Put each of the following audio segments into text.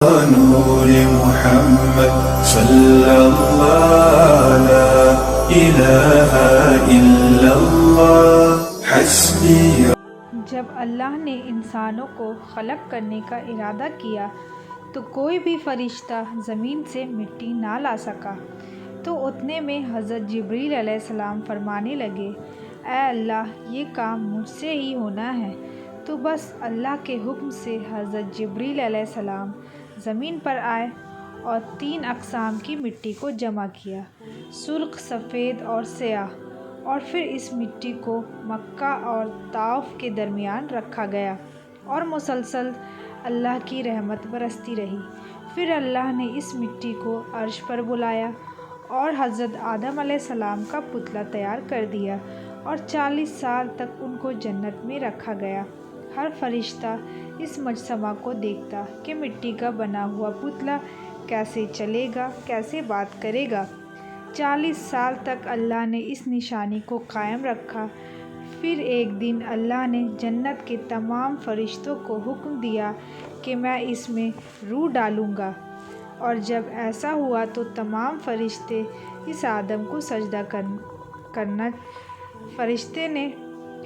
نور محمد صلی اللہ لا الہ الا اللہ حسبی۔ جب اللہ نے انسانوں کو خلق کرنے کا ارادہ کیا تو کوئی بھی فرشتہ زمین سے مٹی نہ لا سکا، تو اتنے میں حضرت جبریل علیہ السلام فرمانے لگے، اے اللہ، یہ کام مجھ سے ہی ہونا ہے۔ تو بس اللہ کے حکم سے حضرت جبریل علیہ السلام زمین پر آئے اور 3 اقسام کی مٹی کو جمع کیا، سرخ، سفید اور سیاہ، اور پھر اس مٹی کو مکہ اور طائف کے درمیان رکھا گیا اور مسلسل اللہ کی رحمت برستی رہی۔ پھر اللہ نے اس مٹی کو عرش پر بلایا اور حضرت آدم علیہ السلام کا پتلا تیار کر دیا اور 40 سال تک ان کو جنت میں رکھا گیا۔ ہر فرشتہ اس مجسمہ کو دیکھتا کہ مٹی کا بنا ہوا پتلا کیسے چلے گا، کیسے بات کرے گا۔ 40 سال تک اللہ نے اس نشانی کو قائم رکھا۔ پھر ایک دن اللہ نے جنت کے تمام فرشتوں کو حکم دیا کہ میں اس میں روح ڈالوں گا، اور جب ایسا ہوا تو تمام فرشتے اس آدم کو سجدہ کرنا۔ فرشتے نے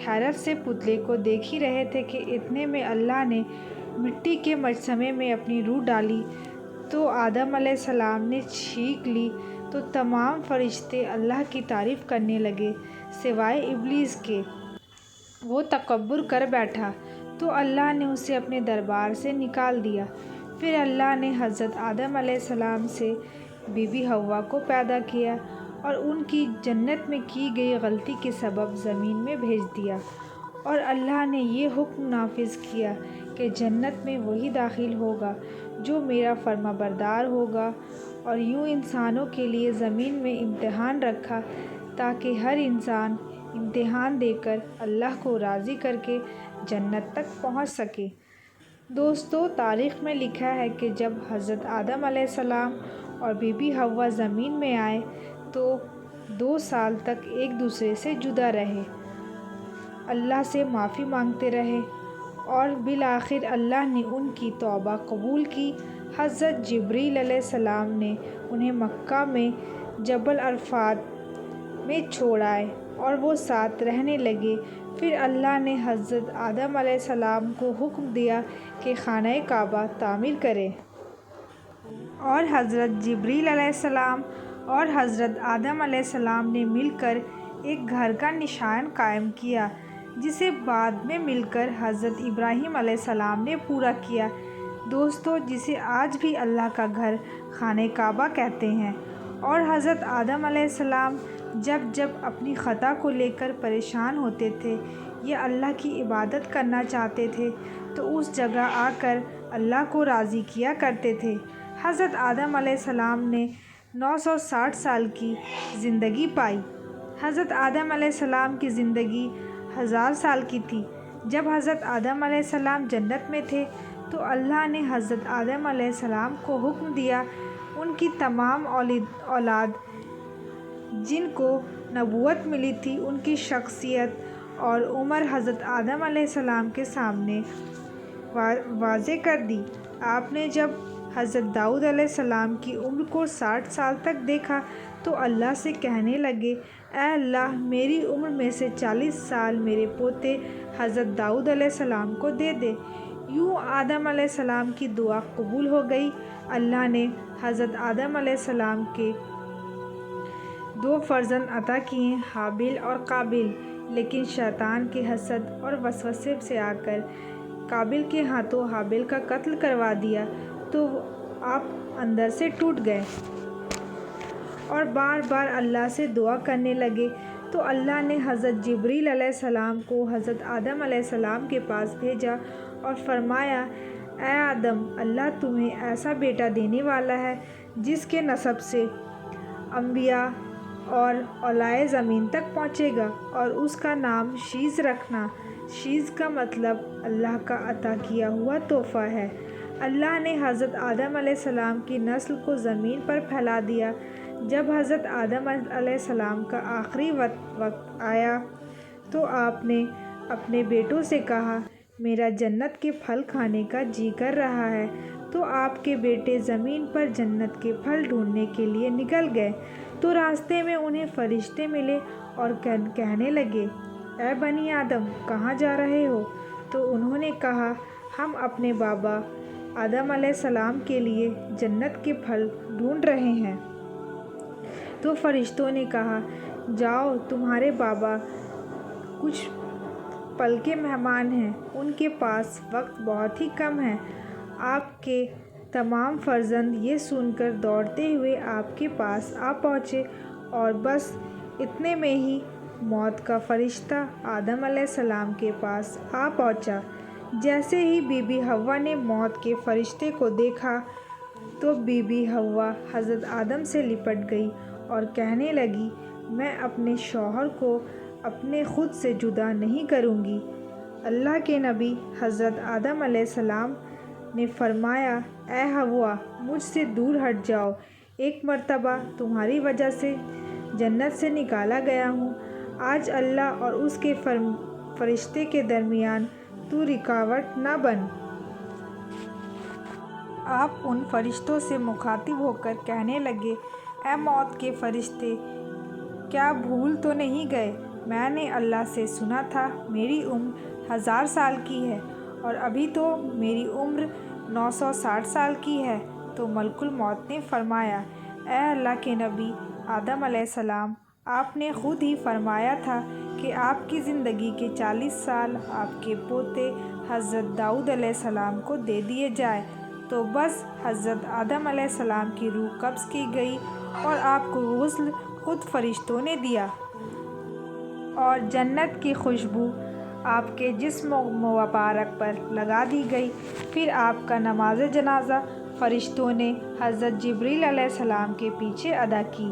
حیرت سے پتلے کو دیکھ ہی رہے تھے کہ اتنے میں اللہ نے مٹی کے مجسمے میں اپنی روح ڈالی تو آدم علیہ السلام نے چھینک لی تو تمام فرشتے اللہ کی تعریف کرنے لگے سوائے ابلیس کے۔ وہ تکبر کر بیٹھا تو اللہ نے اسے اپنے دربار سے نکال دیا۔ پھر اللہ نے حضرت آدم علیہ السلام سے بی بی حوا کو پیدا کیا اور ان کی جنت میں کی گئی غلطی کے سبب زمین میں بھیج دیا، اور اللہ نے یہ حکم نافذ کیا کہ جنت میں وہی داخل ہوگا جو میرا فرما بردار ہوگا، اور یوں انسانوں کے لیے زمین میں امتحان رکھا تاکہ ہر انسان امتحان دے کر اللہ کو راضی کر کے جنت تک پہنچ سکے۔ دوستو، تاریخ میں لکھا ہے کہ جب حضرت آدم علیہ السلام اور بی بی حوا زمین میں آئے تو 2 سال تک ایک دوسرے سے جدا رہے، اللہ سے معافی مانگتے رہے، اور بالآخر اللہ نے ان کی توبہ قبول کی۔ حضرت جبریل علیہ السلام نے انہیں مکہ میں جبل عرفات میں چھوڑ آئے اور وہ ساتھ رہنے لگے۔ پھر اللہ نے حضرت آدم علیہ السلام کو حکم دیا کہ خانہ کعبہ تعمیر کریں، اور حضرت جبریل علیہ السلام اور حضرت آدم علیہ السلام نے مل کر ایک گھر کا نشان قائم کیا، جسے بعد میں مل کر حضرت ابراہیم علیہ السلام نے پورا کیا۔ دوستو، جسے آج بھی اللہ کا گھر خانہ کعبہ کہتے ہیں، اور حضرت آدم علیہ السلام جب اپنی خطا کو لے کر پریشان ہوتے تھے یا اللہ کی عبادت کرنا چاہتے تھے تو اس جگہ آ کر اللہ کو راضی کیا کرتے تھے۔ حضرت آدم علیہ السلام نے 960 سال کی زندگی پائی۔ حضرت آدم علیہ السلام کی زندگی 1000 سال کی تھی۔ جب حضرت آدم علیہ السلام جنت میں تھے تو اللہ نے حضرت آدم علیہ السلام کو حکم دیا ان کی تمام اولاد جن کو نبوت ملی تھی، ان کی شخصیت اور عمر حضرت آدم علیہ السلام کے سامنے واضح کر دی۔ آپ نے جب حضرت داؤد علیہ السلام کی عمر کو 60 سال تک دیکھا تو اللہ سے کہنے لگے، اے اللہ، میری عمر میں سے 40 سال میرے پوتے حضرت داؤد علیہ السلام کو دے دے۔ یوں آدم علیہ السلام کی دعا قبول ہو گئی۔ اللہ نے حضرت آدم علیہ السلام کے 2 فرزند عطا کیے، حابیل اور قابیل، لیکن شیطان کے حسد اور وسوسے سے آ کر قابیل کے ہاتھوں حابیل کا قتل کروا دیا تو آپ اندر سے ٹوٹ گئے اور بار بار اللہ سے دعا کرنے لگے۔ تو اللہ نے حضرت جبریل علیہ السلام کو حضرت آدم علیہ السلام کے پاس بھیجا اور فرمایا، اے آدم، اللہ تمہیں ایسا بیٹا دینے والا ہے جس کے نسب سے انبیاء اور اعلیٰ زمین تک پہنچے گا، اور اس کا نام شیز رکھنا۔ شیز کا مطلب اللہ کا عطا کیا ہوا تحفہ ہے۔ اللہ نے حضرت آدم علیہ السلام کی نسل کو زمین پر پھیلا دیا۔ جب حضرت آدم علیہ السلام کا آخری وقت آیا تو آپ نے اپنے بیٹوں سے کہا میرا جنت کے پھل کھانے کا جی کر رہا ہے۔ تو آپ کے بیٹے زمین پر جنت کے پھل ڈھونڈنے کے لیے نکل گئے تو راستے میں انہیں فرشتے ملے اور کہنے لگے، اے بنی آدم، کہاں جا رہے ہو؟ تو انہوں نے کہا، ہم اپنے بابا آدم علیہ السلام کے لیے جنت کے پھل ڈھونڈ رہے ہیں۔ تو فرشتوں نے کہا، جاؤ، تمہارے بابا کچھ پل کے مہمان ہیں، ان کے پاس وقت بہت ہی کم ہے۔ آپ کے تمام فرزند یہ سن کر دوڑتے ہوئے آپ کے پاس آ پہنچے اور بس اتنے میں ہی موت کا فرشتہ آدم علیہ السلام کے پاس آ پہنچا۔ جیسے ہی بی بی حوا نے موت کے فرشتے کو دیکھا تو بی بی حوا حضرت آدم سے لپٹ گئی اور کہنے لگی، میں اپنے شوہر کو اپنے خود سے جدا نہیں کروں گی۔ اللہ کے نبی حضرت آدم علیہ السلام نے فرمایا، اے حوا، مجھ سے دور ہٹ جاؤ، ایک مرتبہ تمہاری وجہ سے جنت سے نکالا گیا ہوں، آج اللہ اور اس کے فرشتے کے درمیان تو رکاوٹ نہ بن۔ آپ ان فرشتوں سے مخاطب ہو کر کہنے لگے، اے موت کے فرشتے، کیا بھول تو نہیں گئے؟ میں نے اللہ سے سنا تھا میری عمر 1000 سال کی ہے اور ابھی تو میری عمر 960 سال کی ہے۔ تو ملک الموت نے فرمایا، اے اللہ کے نبی آدم علیہ السلام، آپ نے خود ہی فرمایا تھا کہ آپ کی زندگی کے 40 سال آپ کے پوتے حضرت داؤد علیہ السلام کو دے دیے جائیں۔ تو بس حضرت آدم علیہ السلام کی روح قبض کی گئی اور آپ کو غسل خود فرشتوں نے دیا اور جنت کی خوشبو آپ کے جسم مبارک پر لگا دی گئی۔ پھر آپ کا نماز جنازہ فرشتوں نے حضرت جبریل علیہ السلام کے پیچھے ادا کی۔